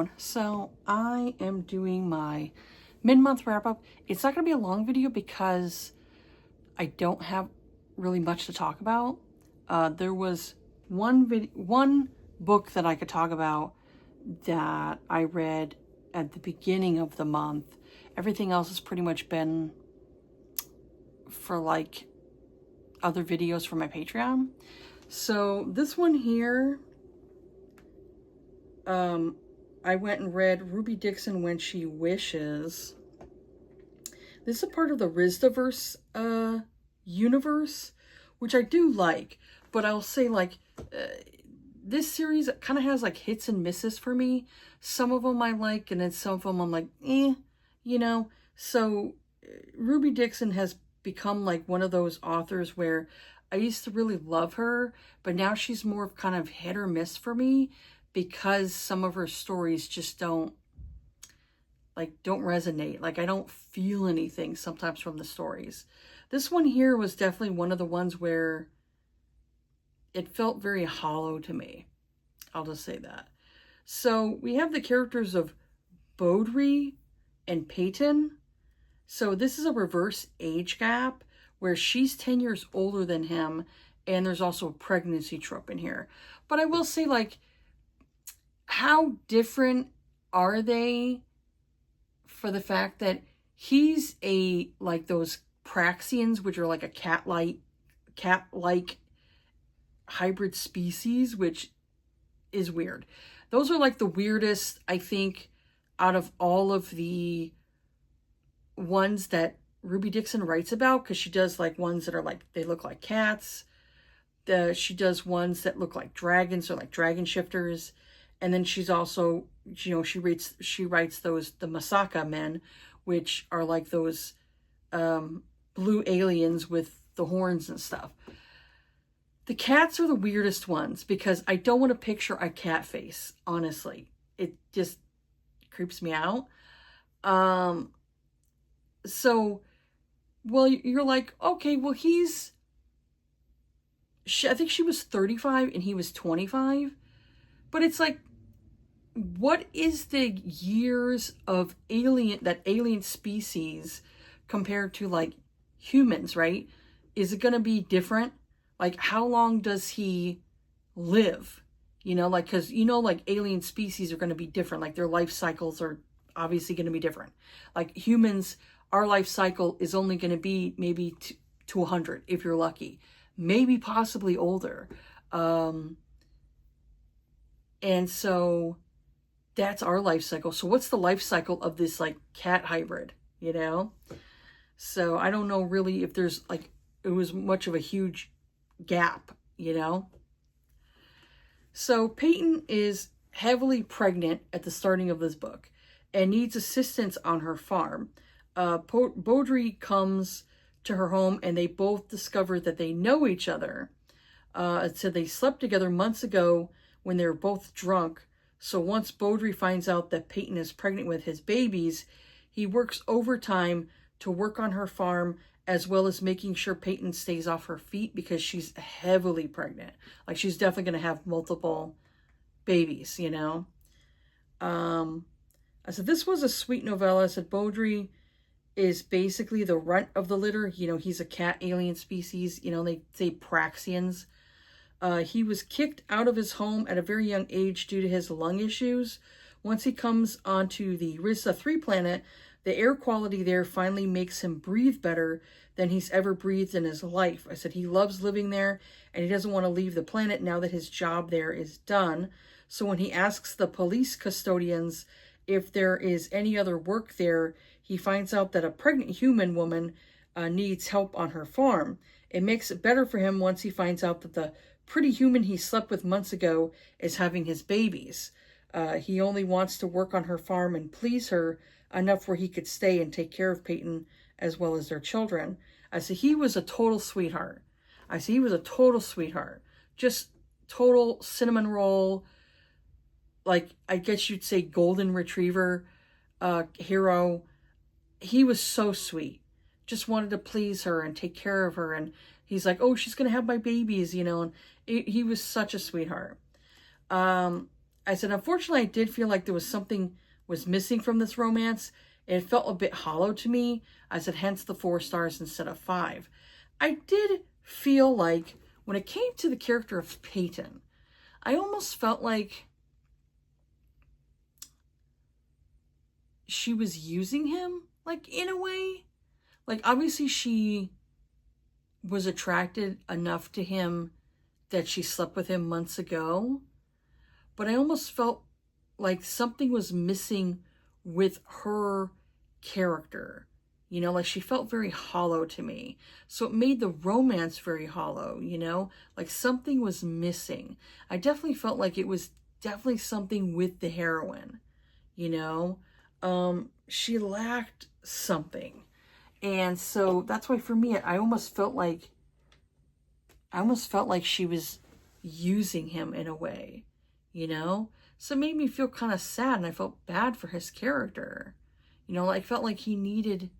everyone. So I am doing my mid-month wrap-up. It's not going to be a long video because I don't have really much to talk about. There was one book that I could talk about that I read at the beginning of the month. Everything else has pretty much been for like other videos for my Patreon. So this one here, I went and read Ruby Dixon When She Wishes. This is a part of the Rizdaverse universe, which I do like, but I'll say like this series kind of has like hits and misses for me. Some of them I like, and then some of them I'm like, you know. So Ruby Dixon has become like one of those authors where I used to really love her, but now she's more of kind of hit or miss for me because some of her stories just don't resonate. Like I don't feel anything sometimes from the stories. This one here was definitely one of the ones where it felt very hollow to me. I'll just say that. So we have the characters of Beaudry and Peyton. So this is a reverse age gap where she's 10 years older than him, and there's also a pregnancy trope in here. But I will say, like, how different are they for the fact that he's like those Praxians, which are like a cat-like hybrid species, which is weird. Those are like the weirdest, I think, out of all of the ones that Ruby Dixon writes about, because she does like ones that are like, they look like cats. She does ones that look like dragons or like dragon shifters. And then she's also, you know, she writes those, the Masaka men, which are like those blue aliens with the horns and stuff. The cats are the weirdest ones because I don't want to picture a cat face, honestly. It just creeps me out. So, well, you're like, okay, well, I think she was 35 and he was 25. But it's like, what is the years of alien species compared to like humans, right? Is it going to be different? Like, how long does he live? You know, like, because, you know, like alien species are going to be different. Like their life cycles are obviously going to be different. Like humans, our life cycle is only going to be maybe to 100 if you're lucky. Maybe possibly older. And so that's our life cycle. So what's the life cycle of this like cat hybrid, you know? So I don't know really if there's like, it was much of a huge gap, you know? So Peyton is heavily pregnant at the starting of this book and needs assistance on her farm. Beaudry comes to her home and they both discover that they know each other. So they slept together months ago when they were both drunk. So once Beaudry finds out that Peyton is pregnant with his babies, he works overtime to work on her farm as well as making sure Peyton stays off her feet because she's heavily pregnant. Like she's definitely going to have multiple babies, you know. I said this was a sweet novella. I said Beaudry is basically the runt of the litter. You know, he's a cat alien species. You know, they say Praxians. He was kicked out of his home at a very young age due to his lung issues. Once he comes onto the Rizda 3 planet, the air quality there finally makes him breathe better than he's ever breathed in his life. I said he loves living there and he doesn't want to leave the planet now that his job there is done. So when he asks the police custodians if there is any other work there, he finds out that a pregnant human woman needs help on her farm. It makes it better for him once he finds out that the pretty human he slept with months ago is having his babies. He only wants to work on her farm and please her enough where he could stay and take care of Peyton as well as their children. I said he was a total sweetheart. Just total cinnamon roll, like I guess you'd say golden retriever hero. He was so sweet. Just wanted to please her and take care of her. And he's like, oh, she's going to have my babies, you know. And he was such a sweetheart. I said, unfortunately, I did feel like there was something was missing from this romance. It felt a bit hollow to me. I said, hence the 4 stars instead of 5. I did feel like when it came to the character of Peyton, I almost felt like she was using him, like, in a way. Like, obviously she was attracted enough to him that she slept with him months ago. But I almost felt like something was missing with her character. You know, like she felt very hollow to me. So it made the romance very hollow, you know? Like something was missing. I definitely felt like it was definitely something with the heroine, you know? She lacked something. And so that's why for me, I almost felt like she was using him in a way, you know? So it made me feel kind of sad, and I felt bad for his character. You know, I felt like he needed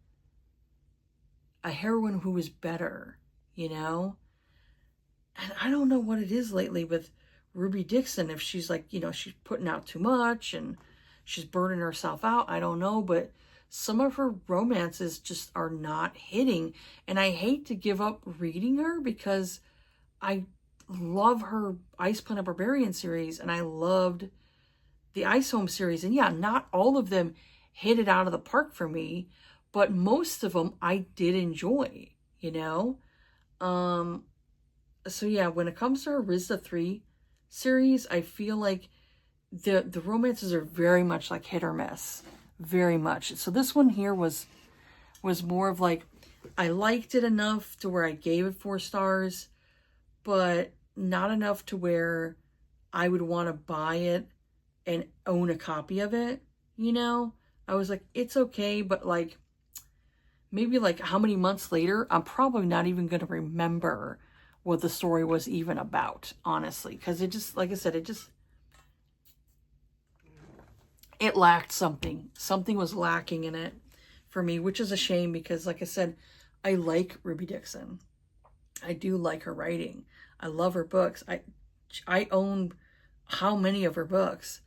a heroine who was better, you know? And I don't know what it is lately with Ruby Dixon, if she's like, you know, she's putting out too much and she's burning herself out. I don't know, but some of her romances just are not hitting. And I hate to give up reading her because I love her Ice Planet Barbarian series, and I loved the Ice Home series. And yeah, not all of them hit it out of the park for me, but most of them I did enjoy, you know? So yeah, when it comes to her RZA 3 series, I feel like the romances are very much like hit or miss. Very much. So this one here was more of like, I liked it enough to where I gave it 4 stars, but not enough to where I would want to buy it and own a copy of it, you know? I was like, it's okay, but like, maybe like how many months later, I'm probably not even going to remember what the story was even about, honestly. Because it just, like I said, it lacked something. Something was lacking in it for me, which is a shame because, like I said, I like Ruby Dixon. I do like her writing. I love her books. I own how many of her books.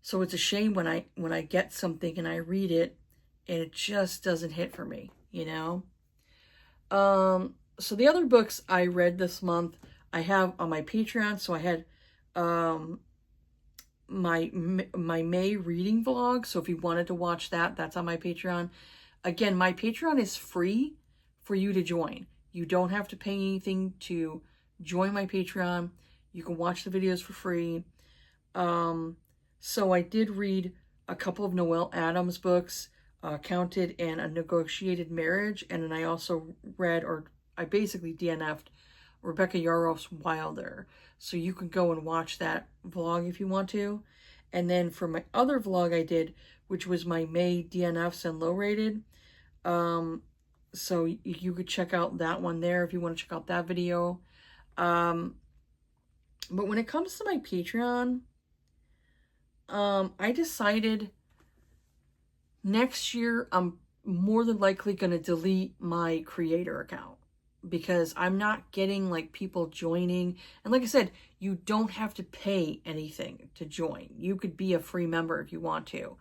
So it's a shame when I get something and I read it and it just doesn't hit for me, you know? So the other books I read this month, I have on my Patreon. So I had my May reading vlog. So if you wanted to watch that, that's on my Patreon. Again, my Patreon is free for you to join. You don't have to pay anything to join my Patreon. You can watch the videos for free. So I did read a couple of Noelle Adams books, Counted and A Negotiated Marriage. And then I also read, or I basically DNF'd Rebecca Yarros Wilder. So you can go and watch that vlog if you want to. And then for my other vlog I did, which was my May DNFs and low rated. So you could check out that one there if you want to check out that video. But when it comes to my Patreon, I decided next year I'm more than likely going to delete my creator account because I'm not getting like people joining. And like I said, you don't have to pay anything to join. You could be a free member if you want to,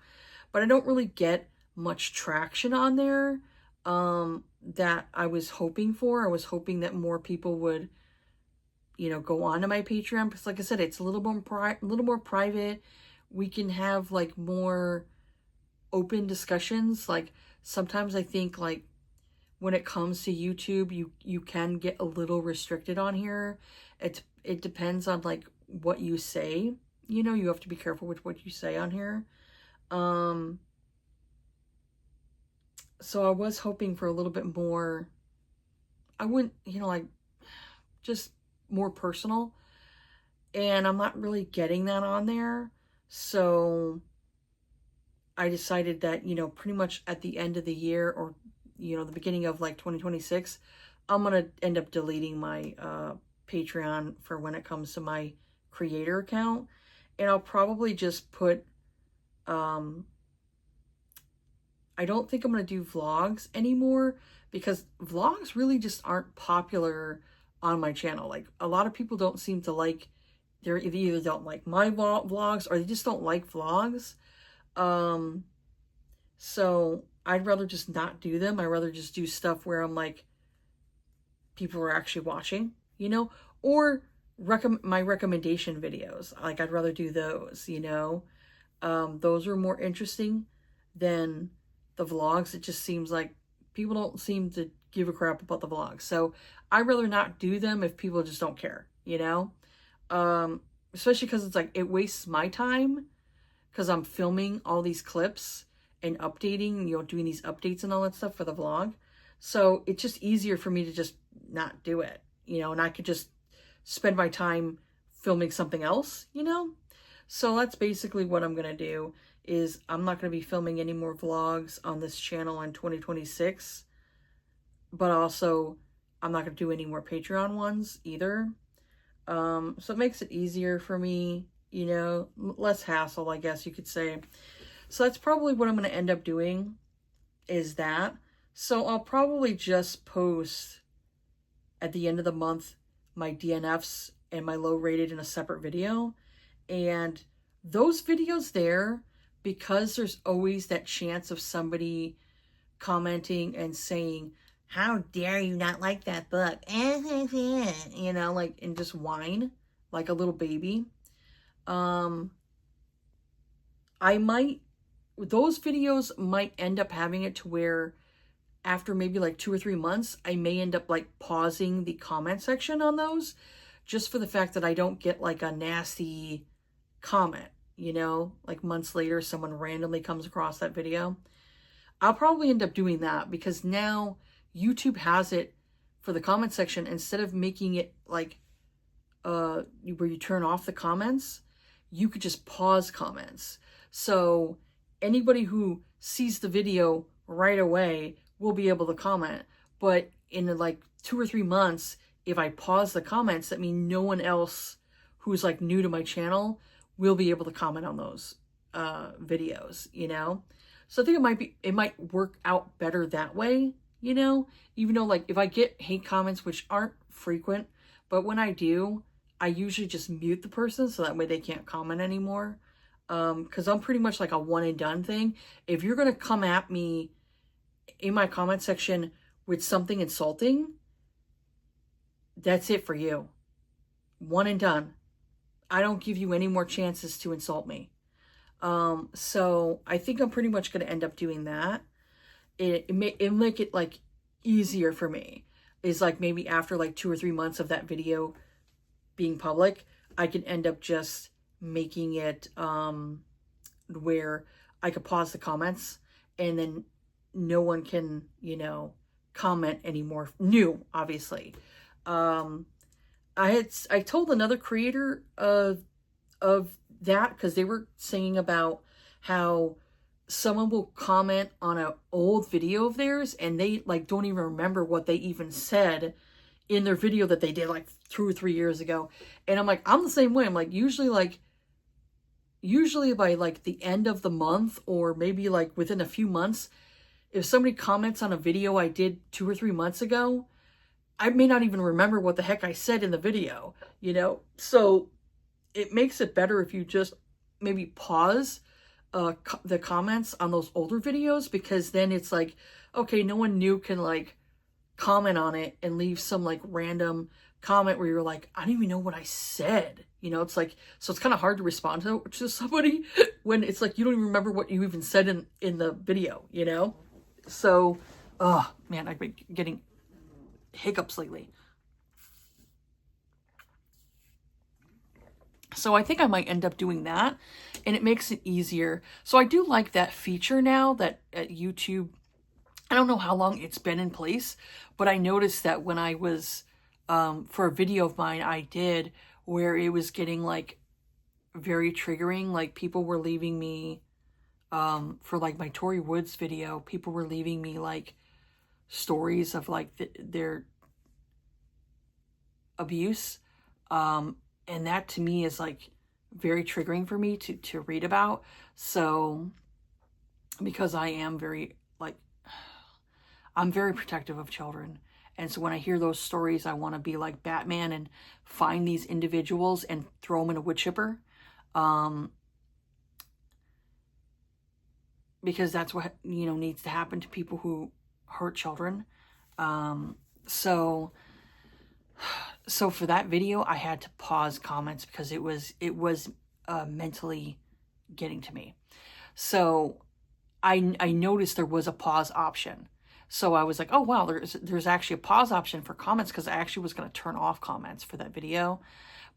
but I don't really get much traction on there that I was hoping for. I was hoping that more people would, you know, go on to my Patreon because like I said, it's a little more private. We can have like more open discussions. Like sometimes I think like when it comes to YouTube, you can get a little restricted on here. It depends on like what you say. You know, you have to be careful with what you say on here. So I was hoping for a little bit more, I wouldn't, you know, like just more personal. And I'm not really getting that on there. So I decided that, you know, pretty much at the end of the year or, you know, the beginning of like 2026, I'm going to end up deleting my Patreon for when it comes to my creator account. And I'll probably just put, I don't think I'm going to do vlogs anymore because vlogs really just aren't popular on my channel. Like a lot of people don't seem to like they either don't like my vlogs or they just don't like vlogs. So I'd rather just not do them. I'd rather just do stuff where I'm like, people are actually watching, you know, or my recommendation videos. Like, I'd rather do those, you know. Those are more interesting than the vlogs. It just seems like people don't seem to give a crap about the vlogs. So I'd rather not do them if people just don't care, you know. Especially because it's like, it wastes my time because I'm filming all these clips and updating, you know, doing these updates and all that stuff for the vlog. So it's just easier for me to just not do it, you know, and I could just spend my time filming something else, you know. So that's basically what I'm going to do, is I'm not going to be filming any more vlogs on this channel in 2026, but also I'm not going to do any more Patreon ones either. So it makes it easier for me, you know, less hassle, I guess you could say. So that's probably what I'm going to end up doing, is that. So I'll probably just post at the end of the month my DNFs and my low rated in a separate video. And those videos there, because there's always that chance of somebody commenting and saying, how dare you not like that book? You know, like, and just whine like a little baby. Those videos might end up having it to where after maybe like 2 or 3 months, I may end up like pausing the comment section on those, just for the fact that I don't get like a nasty comment, you know, like months later, someone randomly comes across that video. I'll probably end up doing that, because now YouTube has it for the comment section. Instead of making it like where you turn off the comments, you could just pause comments. So anybody who sees the video right away will be able to comment. But in like 2 or 3 months, if I pause the comments, that means no one else who's like new to my channel will be able to comment on those videos, you know. So I think it might work out better that way, you know, even though like if I get hate comments, which aren't frequent, but when I do, I usually just mute the person so that way they can't comment anymore. Because I'm pretty much like a one and done thing. If you're going to come at me in my comment section with something insulting, that's it for you. One and done. I don't give you any more chances to insult me. So I think I'm pretty much going to end up doing that. It'll make it like easier for me. Is like maybe after like 2 or 3 months of that video being public, I can end up just making it where I could pause the comments and then no one can, you know, comment anymore. New, obviously. I told another creator of that, because they were saying about how someone will comment on an old video of theirs and they like don't even remember what they even said in their video that they did like 2 or 3 years ago. And I'm like, I'm the same way. I'm like, usually by like the end of the month, or maybe like within a few months, if somebody comments on a video I did 2 or 3 months ago, I may not even remember what the heck I said in the video, you know? So it makes it better if you just maybe pause the comments on those older videos, because then it's like, okay, no one new can like comment on it and leave some like random comment where you're like, I don't even know what I said. You know, it's like, so it's kind of hard to respond to somebody when it's like, you don't even remember what you even said in the video, you know? So, oh man, I've been getting hiccups lately. So I think I might end up doing that, and it makes it easier. So I do like that feature now that at YouTube, I don't know how long it's been in place, but I noticed that when I was, for a video of mine I did where it was getting like very triggering, like people were leaving me, for like my Tori Woods video, people were leaving me like stories of like their abuse. And that to me is like very triggering for me to read about. So, because I am very like, I'm very protective of children, And so when I hear those stories, I want to be like Batman and find these individuals and throw them in a wood chipper. Because that's what, you know, needs to happen to people who hurt children. So for that video, I had to pause comments because it was mentally getting to me. So I noticed there was a pause option. So I was like, oh wow, there's actually a pause option for comments, because I actually was going to turn off comments for that video.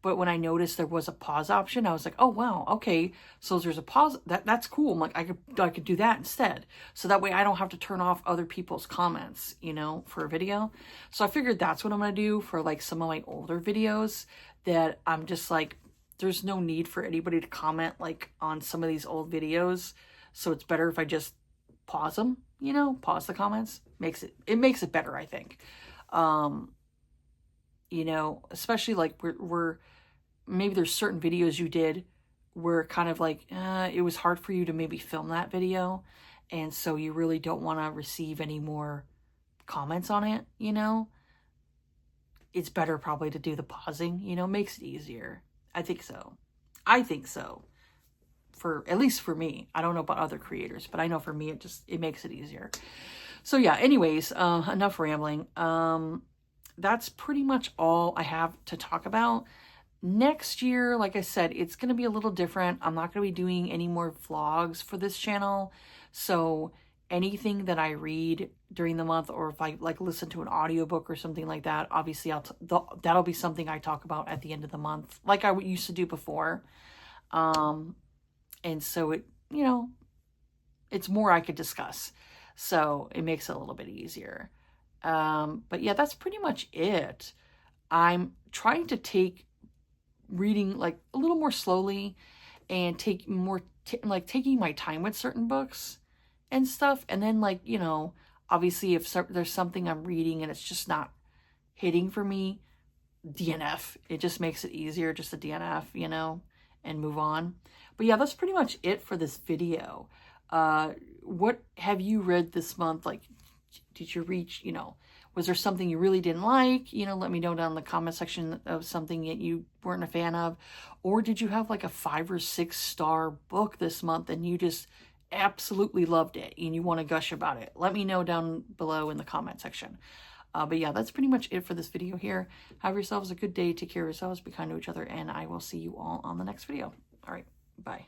But when I noticed there was a pause option, I was like, oh wow, okay, so there's a pause. That's cool. I'm like, I could do that instead. So that way I don't have to turn off other people's comments, you know, for a video. So I figured that's what I'm going to do for like some of my older videos, that I'm just like, there's no need for anybody to comment like on some of these old videos. So it's better if I just pause them, you know, pause the comments. It makes it better, I think. You know, especially like we're maybe there's certain videos you did where kind of like it was hard for you to maybe film that video, and so you really don't want to receive any more comments on it, you know. It's better probably to do the pausing, you know, makes it easier. I think so. For at least for me. I don't know about other creators, but I know for me it makes it easier. So yeah, anyways, enough rambling. That's pretty much all I have to talk about. Next year, like I said, it's going to be a little different. I'm not going to be doing any more vlogs for this channel. So anything that I read during the month, or if I like listen to an audiobook or something like that, obviously that'll be something I talk about at the end of the month, like I used to do before. And so it, you know, it's more I could discuss. So it makes it a little bit easier. But yeah, that's pretty much it. I'm trying to take reading like a little more slowly, and take more taking my time with certain books and stuff. And then, like, you know, obviously if there's something I'm reading and it's just not hitting for me, DNF. It just makes it easier just to DNF, you know, and move on. But yeah, that's pretty much it for this video. What have you read this month? Like, did you reach, you know, was there something you really didn't like? You know, let me know down in the comment section of something that you weren't a fan of. Or did you have like a 5 or 6 star book this month and you just absolutely loved it and you want to gush about it? Let me know down below in the comment section. But yeah, that's pretty much it for this video here. Have yourselves a good day. Take care of yourselves. Be kind to each other. And I will see you all on the next video. All right. Bye.